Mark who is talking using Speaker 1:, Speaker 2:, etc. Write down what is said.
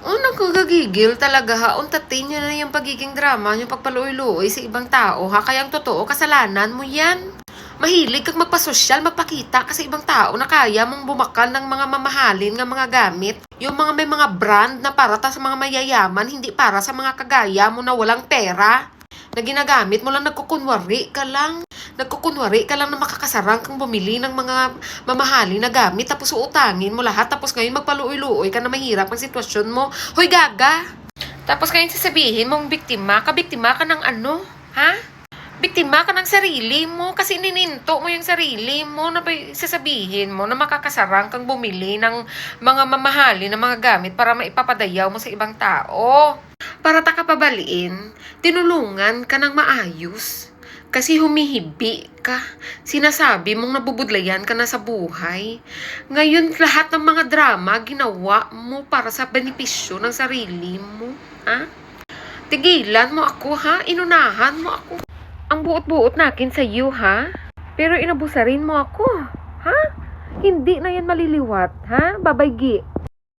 Speaker 1: Unang kagagigil talaga ha, untatin niya na yung pagiging drama, yung pagpaluoy-luoy sa ibang tao ha, kaya ang totoo, kasalanan mo yan. Mahilig kang magpasosyal, magpakita ka sa ibang tao na kaya mong bumakal ng mga mamahalin ng mga gamit. Yung mga may mga brand na para sa mga mayayaman, hindi para sa mga kagaya mo na walang pera. Na ginagamit mo lang, nagkukunwari ka lang. Nagkukunwari ka lang na makakasarang kang bumili ng mga mamahali na gamit, tapos uutangin mo lahat, tapos ngayon magpaluoy-luoy ka na mahirap ang sitwasyon mo. Hoy gaga! Tapos ngayon sasabihin mong biktima ka ng ano? Ha? Biktima ka ng sarili mo kasi nininto mo yung sarili mo na sasabihin mo na makakasarang kang bumili ng mga mamahali na mga gamit para maipapadayaw mo sa ibang tao. Para takapabaliin, tinulungan ka ng maayos. Kasi humihibi ka. Sinasabi mong nabubudlayan ka na sa buhay. Ngayon, lahat ng mga drama ginawa mo para sa benepisyo ng sarili mo. Ha? Tigilan mo ako, ha? Inunahan mo ako. Ang buot-buot nakin sa iyo, ha? Pero inabusarin mo ako, ha? Hindi na yan maliliwat, ha? Babaygi.